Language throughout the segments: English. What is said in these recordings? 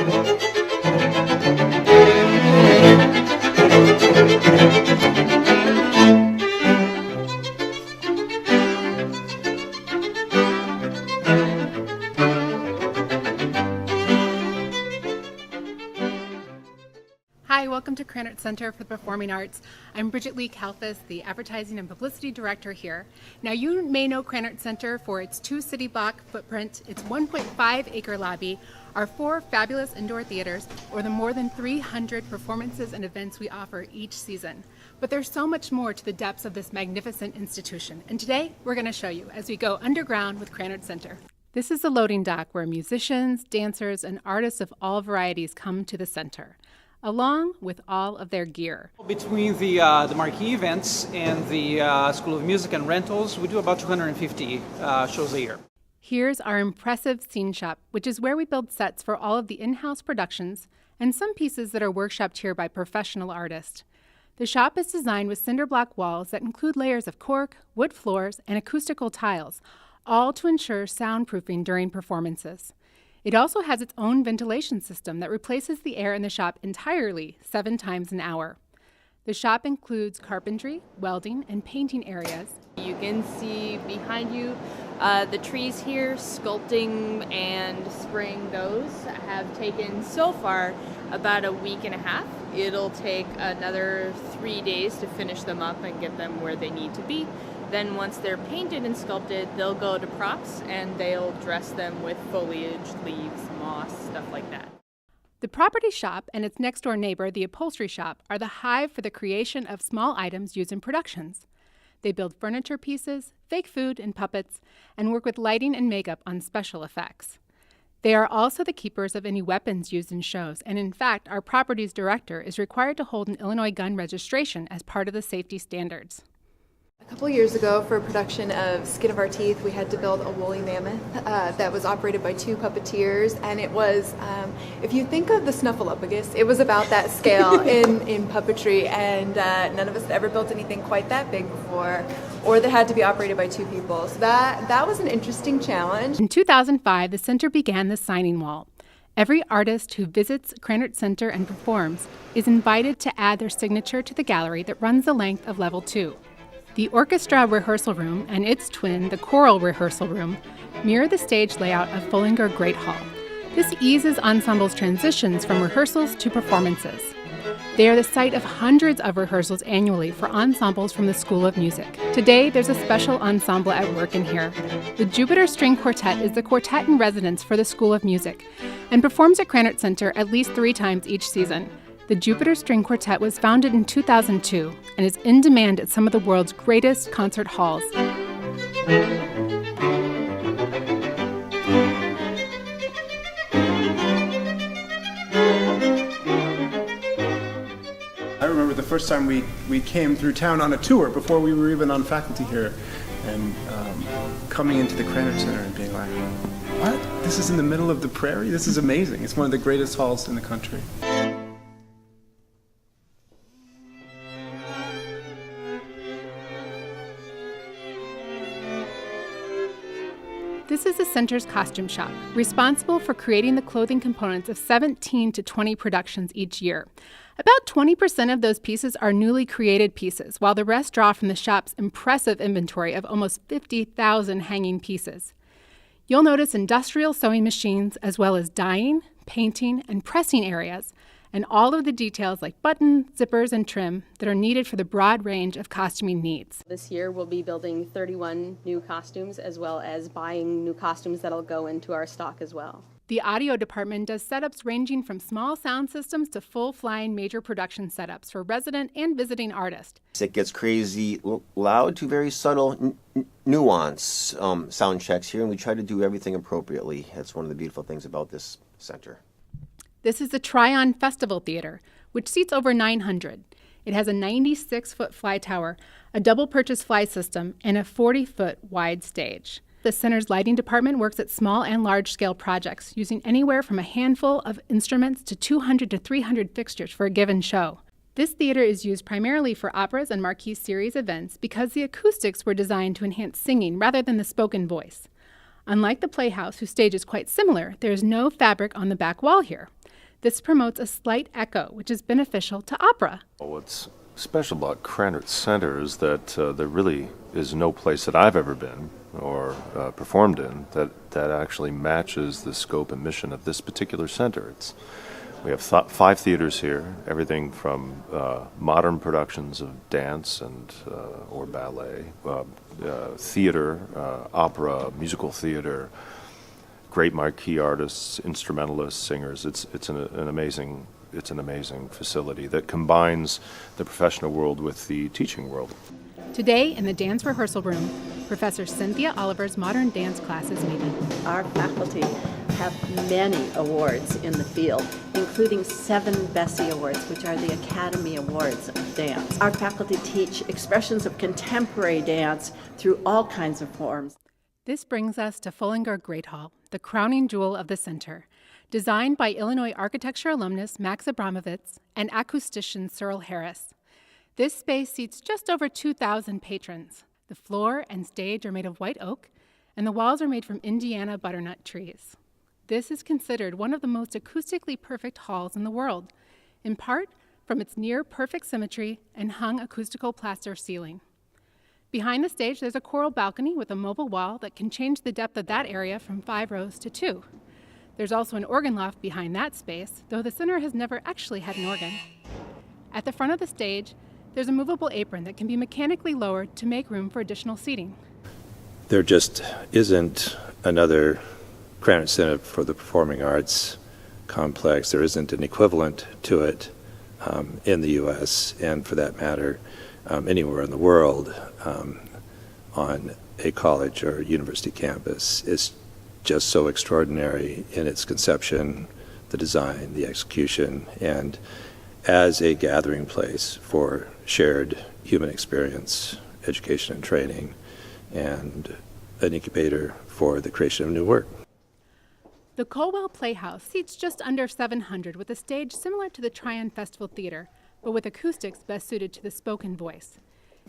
Hi, welcome to Krannert Center for the Performing Arts. I'm Bridget Lee Kalfas, the Advertising and Publicity Director here. Now, you may know Krannert Center for its 2-city block footprint, its 1.5-acre lobby, our 4 fabulous indoor theaters, or the more than 300 performances and events we offer each season. But there's so much more to the depths of this magnificent institution, and today we're going to show you as we go underground with Krannert Center. This is the loading dock where musicians, dancers, and artists of all varieties come to the center, along with all of their gear. Between the marquee events and the School of Music and rentals, we do about 250 shows a year. Here's our impressive scene shop, which is where we build sets for all of the in-house productions and some pieces that are workshopped here by professional artists. The shop is designed with cinder block walls that include layers of cork, wood floors, and acoustical tiles, all to ensure soundproofing during performances. It also has its own ventilation system that replaces the air in the shop entirely 7 times an hour. The shop includes carpentry, welding, and painting areas. You can see behind you the trees here, sculpting and spraying those have taken so far about a week and a half. It'll take another 3 days to finish them up and get them where they need to be. Then once they're painted and sculpted, they'll go to props and they'll dress them with foliage, leaves, moss, stuff like that. The property shop and its next door neighbor, the upholstery shop, are the hive for the creation of small items used in productions. They build furniture pieces, fake food and puppets, and work with lighting and makeup on special effects. They are also the keepers of any weapons used in shows, and in fact, our properties director is required to hold an Illinois gun registration as part of the safety standards. A couple years ago, for a production of Skin of Our Teeth, we had to build a woolly mammoth that was operated by 2 puppeteers, and it was, if you think of the Snuffleupagus, it was about that scale in puppetry, and none of us had ever built anything quite that big before, or that had to be operated by 2 people. So that was an interesting challenge. In 2005, the center began the signing wall. Every artist who visits Krannert Center and performs is invited to add their signature to the gallery that runs the length of level 2. The orchestra rehearsal room and its twin, the choral rehearsal room, mirror the stage layout of Fullinger Great Hall. This eases ensembles' transitions from rehearsals to performances. They are the site of hundreds of rehearsals annually for ensembles from the School of Music. Today, there's a special ensemble at work in here. The Jupiter String Quartet is the quartet in residence for the School of Music and performs at Krannert Center at least 3 times each season. The Jupiter String Quartet was founded in 2002 and is in demand at some of the world's greatest concert halls. I remember the first time we came through town on a tour before we were even on faculty here, and coming into the Krannert Center and being like, what? This is in the middle of the prairie? This is amazing. It's one of the greatest halls in the country. This is the center's costume shop, responsible for creating the clothing components of 17 to 20 productions each year. About 20% of those pieces are newly created pieces, while the rest draw from the shop's impressive inventory of almost 50,000 hanging pieces. You'll notice industrial sewing machines, as well as dyeing, painting, and pressing areas, and all of the details like buttons, zippers, and trim that are needed for the broad range of costuming needs. This year we'll be building 31 new costumes as well as buying new costumes that'll go into our stock as well. The audio department does setups ranging from small sound systems to full-flying major production setups for resident and visiting artists. It gets crazy loud to very subtle nuance sound checks here, and we try to do everything appropriately. That's one of the beautiful things about this center. This is the Tryon Festival Theater, which seats over 900. It has a 96-foot fly tower, a double purchase fly system, and a 40-foot wide stage. The center's lighting department works at small and large-scale projects, using anywhere from a handful of instruments to 200 to 300 fixtures for a given show. This theater is used primarily for operas and marquee series events because the acoustics were designed to enhance singing rather than the spoken voice. Unlike the Playhouse, whose stage is quite similar, there is no fabric on the back wall here. This promotes a slight echo, which is beneficial to opera. What's special about Krannert Center is that there really is no place that I've ever been or performed in that actually matches the scope and mission of this particular center. We have 5 theaters here, everything from modern productions of dance and or ballet, theater, opera, musical theater, great marquee artists, instrumentalists, singers. It's an amazing facility that combines the professional world with the teaching world. Today, in the dance rehearsal room, Professor Cynthia Oliver's modern dance class is meeting. Our faculty have many awards in the field, including 7 Bessie Awards, which are the Academy Awards of dance. Our faculty teach expressions of contemporary dance through all kinds of forms. This brings us to Fullinger Great Hall, the crowning jewel of the center. Designed by Illinois architecture alumnus Max Abramovitz and acoustician Cyril Harris. This space seats just over 2,000 patrons. The floor and stage are made of white oak, and the walls are made from Indiana butternut trees. This is considered one of the most acoustically perfect halls in the world, in part from its near-perfect symmetry and hung acoustical plaster ceiling. Behind the stage, there's a coral balcony with a mobile wall that can change the depth of that area from 5 rows to 2. There's also an organ loft behind that space, though the center has never actually had an organ. At the front of the stage, there's a movable apron that can be mechanically lowered to make room for additional seating. There just isn't another Krannert Center for the Performing Arts complex. There isn't an equivalent to it in the U.S. and, for that matter, anywhere in the world on a college or university campus. It's just so extraordinary in its conception, the design, the execution, and as a gathering place for shared human experience, education and training, and an incubator for the creation of new work. The Cobell Playhouse seats just under 700 with a stage similar to the Tryon Festival Theater, but with acoustics best suited to the spoken voice.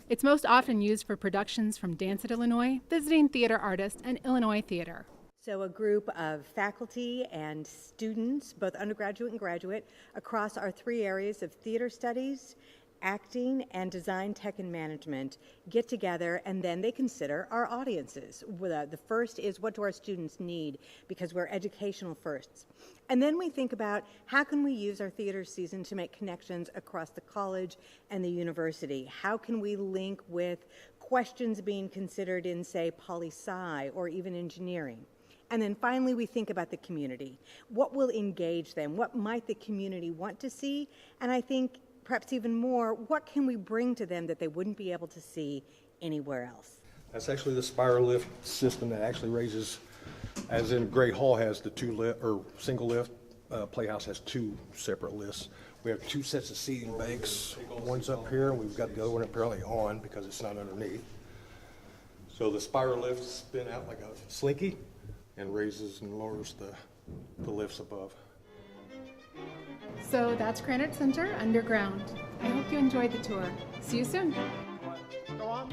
It's most often used for productions from Dance at Illinois, Visiting Theater Artists, and Illinois Theater. So a group of faculty and students, both undergraduate and graduate, across our 3 areas of theater studies, acting, and design, tech, and management get together, and then they consider our audiences. The first is, what do our students need? Because we're educational firsts. And then we think about, how can we use our theater season to make connections across the college and the university? How can we link with questions being considered in, say, poli-sci or even engineering? And then finally, we think about the community. What will engage them? What might the community want to see? And I think perhaps even more, what can we bring to them that they wouldn't be able to see anywhere else? That's actually the spiral lift system that actually raises, as in Great Hall has the single lift. Playhouse has 2 separate lifts. We have 2 sets of seating banks. One's up here, and we've got the other one apparently on because it's not underneath. So the spiral lifts spin out like a slinky and raises and lowers the lifts above. So that's Krannert Center underground. I hope you enjoyed the tour. See you soon. Go on.